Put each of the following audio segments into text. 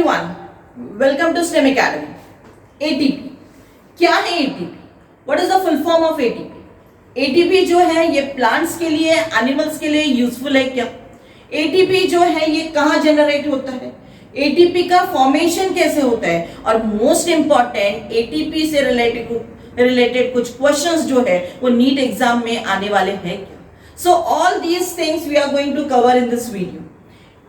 everyone, welcome to STEM Academy. ATP क्या है ATP? What is the full form of ATP? ATP जो है ये प्लांट्स के लिए, एनिमल्स के लिए यूजफुल है क्या? ATP जो है ये कहाँ जनरेट होता है? ATP का फॉर्मेशन कैसे होता है? और मोस्ट इंपॉर्टेंट ATP से रिलेटेड कुछ क्वेश्चंस जो है वो नीट एग्जाम में आने वाले हैं क्या? So all these things we are going to cover in this video.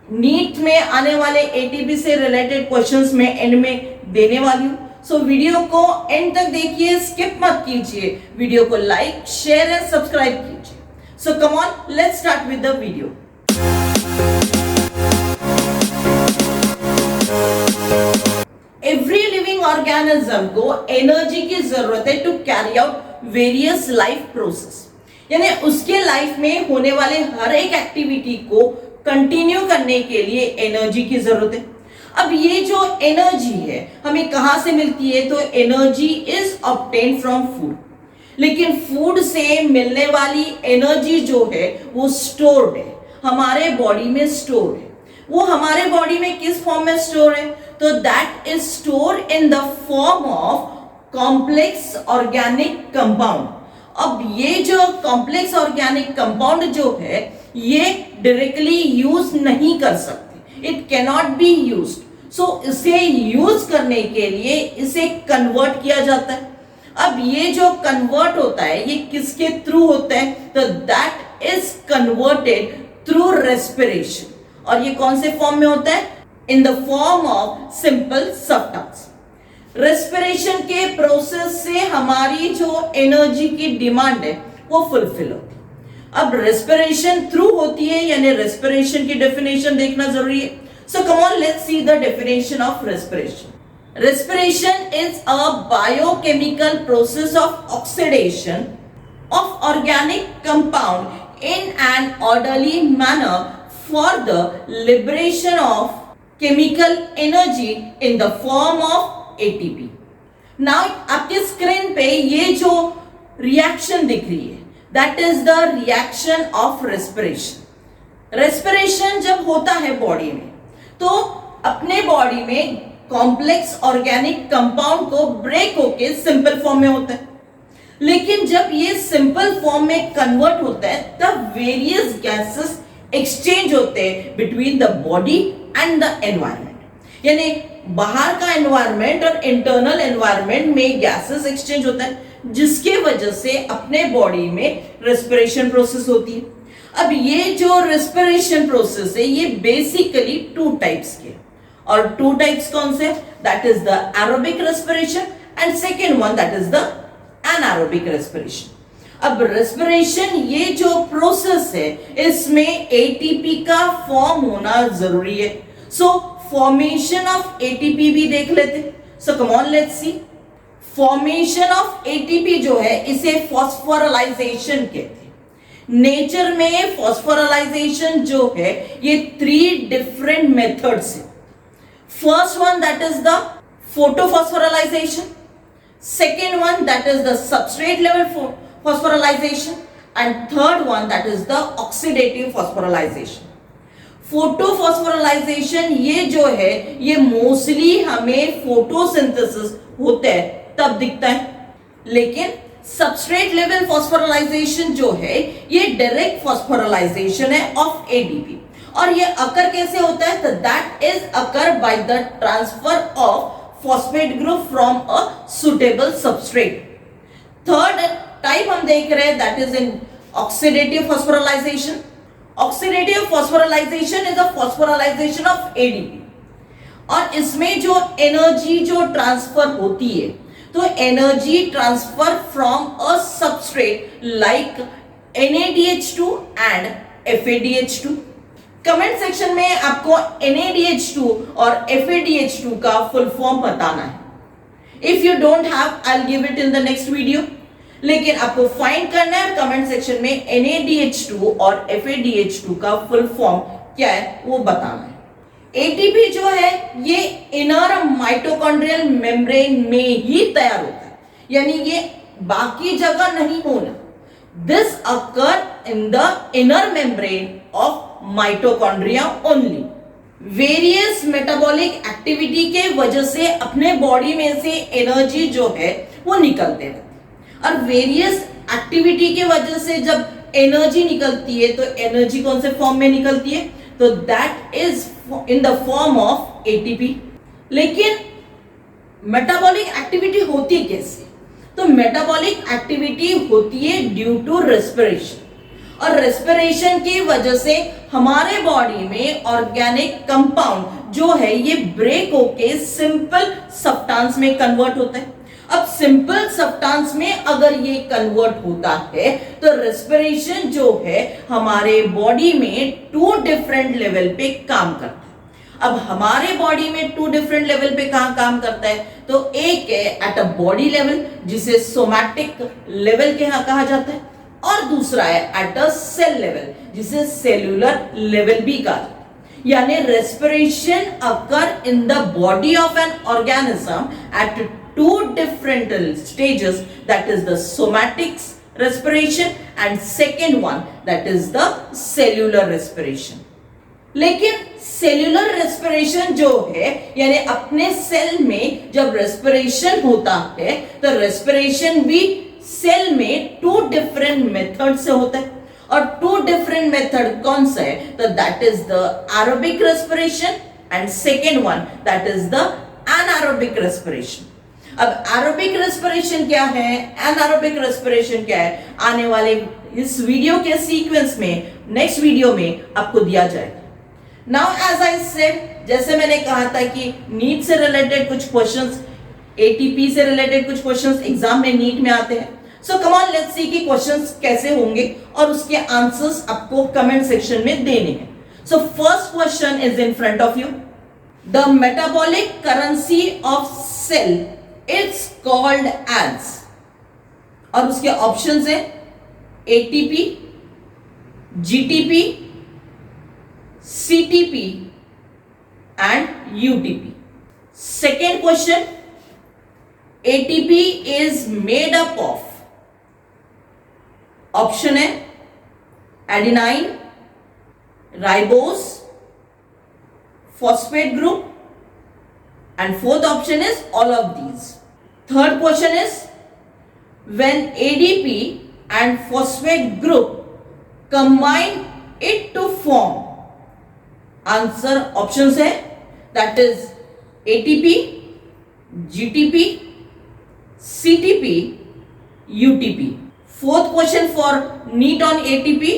NEET में आने वाले एटीपी से रिलेटेड क्वेश्चंस में एंड में देने वाली हूं. सो वीडियो को एंड तक देखिए, स्किप मत कीजिए. वीडियो को लाइक, शेयर एंड सब्सक्राइब कीजिए. So come on, let's start with the video. Every living organism को एनर्जी की जरूरत है to carry out various life process. यानी उसके लाइफ में होने वाले हर एक एक्टिविटी को कंटिन्यू करने के लिए एनर्जी की जरूरत है. अब ये जो एनर्जी है हमें कहां से मिलती है? तो energy is obtain from food. लेकिन फूड से मिलने वाली एनर्जी जो है वो स्टोर्ड है, हमारे बॉडी में स्टोर है. वो हमारे बॉडी में किस फॉर्म में स्टोर है? तो that is store in the form of complex organic compound. अब ये जो कॉम्प्लेक्स ऑर्गेनिक कंपाउंड जो है ये डायरेक्टली यूज नहीं कर सकते. It can not be use. So इसे यूज करने के लिए इसे कन्वर्ट किया जाता है. अब ये जो कन्वर्ट होता है ये किसके थ्रू होता है? तो that is converted through respiration. और ये कौन से फॉर्म में होता है? इन the form of simple substance. Respiration के प्रोसेस से हमारी जो एनर्जी की डिमांड है वो फुलफिल होती है. अब रेस्पिरेशन थ्रू होती है, यानी रेस्पिरेशन की डेफिनेशन देखना जरूरी है. So come on, let's see the definition of respiration. Respiration is a biochemical process of oxidation of organic compound in an orderly manner for the liberation of chemical energy in the form of ATP. Now आपके screen पे ये जो reaction दिख रही है that is the reaction of respiration. Respiration जब होता है बॉडी में तो अपने बॉडी में कॉम्प्लेक्स ऑर्गेनिक कंपाउंड को ब्रेक होके सिंपल फॉर्म में होता है. लेकिन जब ये सिंपल फॉर्म में कन्वर्ट होता है तब वेरियस गैसेस एक्सचेंज होते हैं between the body and the environment. यानी बाहर का एनवायरमेंट और इंटरनल एनवायरमेंट में गैसेस एक्सचेंज होता है जिसके वजह से अपने बॉडी में रेस्पिरेशन प्रोसेस होती है. अब ये जो रेस्पिरेशन प्रोसेस है ये बेसिकली टू टाइप्स के, और टू टाइप्स कौन से? That is the aerobic respiration and second one that is the anaerobic respiration. अब रेस्पिरेशन ये जो प्रोसेस है इसमें एटीपी का फॉर्म होना जरूरी है. सो फॉर्मेशन ऑफ एटीपी भी देख लेते. So come on, let's see. Formation of ATP जो है इसे फॉस्फोराइलेशन कहते हैं. नेचर में फॉस्फोराइलेशन जो है ये 3 डिफरेंट मेथड्स है. First one that is the photophosphorylation, second one that is the substrate level phosphorylation and third one that is the oxidative phosphorylation. Photophosphorylation ये जो है ये मोस्टली हमें फोटोसिंथेसिस होता है तब दिखता है. लेकिन सबस्ट्रेट लेवल फॉस्फोराइलेशन जो है ये डायरेक्ट फॉस्फोराइलेशन है ऑफ एटीपी. और ये अकर कैसे होता है? तो that is occur by the transfer of phosphate group from a suitable substrate. Third type हम देख रहे हैं that is in oxidative phosphorylation. Oxidative phosphorylation is a phosphorylation of ADP. और इसमें जो एनर्जी जो ट्रांसफर होती है तो energy transfer from a substrate like NaDH2 and FADH2. Comment section में आपको NaDH2 और FADH2 का फुल फॉर्म बताना है. If you don't have I will give it in the next video. लेकिन आपको फाइंड करना है कमेंट सेक्शन में NaDH2 और FADH2 का फुल फॉर्म क्या है वो बताना है. एटीपी जो है ये इनर माइटोकॉन्ड्रियल मेम्ब्रेन में ही तैयार होता है, यानी ये बाकी जगह नहीं होना. This occur in the inner membrane of mitochondria only. Various metabolic activity के वजह से अपने बॉडी में से एनर्जी जो है वो निकलते रहती है। और वेरियस एक्टिविटी के वजह से जब एनर्जी निकलती है तो एनर्जी कौन से फॉर्म में निकलती है? तो that is in the form of ATP. लेकिन मेटाबॉलिक एक्टिविटी होती कैसे? तो मेटाबॉलिक एक्टिविटी होती है ड्यू टू रेस्पिरेशन, और रेस्पिरेशन की वजह से हमारे बॉडी में ऑर्गेनिक कंपाउंड जो है ये ब्रेक होके सिंपल सब्सटेंस में कन्वर्ट होता है। अब सिंपल सब्सटेंस में अगर ये कन्वर्ट होता है तो रेस्पिरेशन जो है हमारे बॉडी में 2 डिफरेंट लेवल पे काम करता है। अब हमारे बॉडी में 2 डिफरेंट लेवल पे कहां काम करता है? तो एक है एट अ बॉडी लेवल जिसे सोमैटिक लेवल के यहां कहा जाता है, और दूसरा है एट अ सेल लेवल जिसे सेल्यूलर लेवल भी कहा जाता है। यानी respiration occur in the body of an organism eight 2 different stages, that is the somatic respiration and second one that is the cellular respiration. लेकिन सेल्यूलर रेस्पिरेशन जो है यानी अपने सेल में जब रेस्पिरेशन होता है तो रेस्पिरेशन भी सेल में 2 डिफरेंट मेथड से होता है, और 2 डिफरेंट मेथड कौन सा है? तो that is the aerobic respiration and second one that is the anaerobic respiration. अब एरोबिक रेस्पिरेशन क्या है, एनारोबिक रेस्पिरेशन क्या है, आने वाले इस वीडियो के सीक्वेंस में नेक्स्ट वीडियो में आपको दिया जाएगा। नाउ एज आई सेड, जैसे मैंने कहा था कि नीट से रिलेटेड कुछ क्वेश्चंस, एटीपी से रिलेटेड कुछ क्वेश्चंस एग्जाम में नीट में आते हैं। सो कम ऑन लेट्स सी कि क्वेश्चंस कैसे होंगे और उसके आंसर्स आपको कमेंट सेक्शन में देने हैं। So first question is in front of you. The metabolic currency of cell it's called as, और उसके ऑप्शंस है ATP, GTP, CTP and UTP. Second question, ATP is made up of, option है adenine, ribose, phosphate group, and fourth option is all of these. Third question is when ADP and phosphate group combine it to form, answer options है that is ATP, GTP, CTP, UTP. Fourth question for NEET on ATP,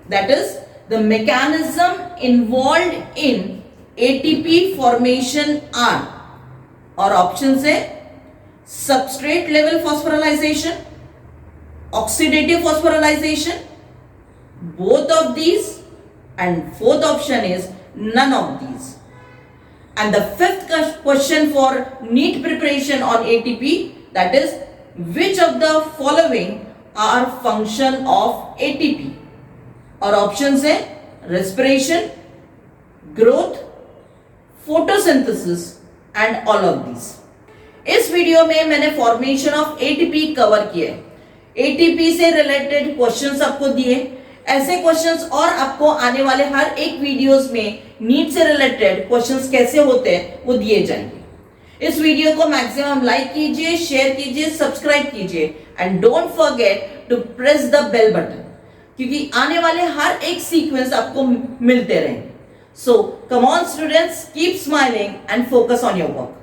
that is the mechanism involved in ATP formation are, और option है substrate level phosphorylation, oxidative phosphorylation, both of these, and fourth option is none of these. And the fifth question for NEET preparation on ATP, that is which of the following are function of ATP, और option है respiration, growth, photosynthesis and all of this. इस video में मैंने formation of ATP cover किया है। ATP से related questions आपको दिए, ऐसे क्वेश्चंस और आपको आने वाले हर एक वीडियोस में नीट से रिलेटेड क्वेश्चंस कैसे होते हैं वो दिए जाएंगे। इस वीडियो को मैक्सिमम लाइक कीजिए, शेयर कीजिए, सब्सक्राइब कीजिए and don't forget to press the bell button, क्योंकि आने वाले हर एक सीक्वेंस आपको मिलते रहेंगे। So, come on students, keep smiling and focus on your work.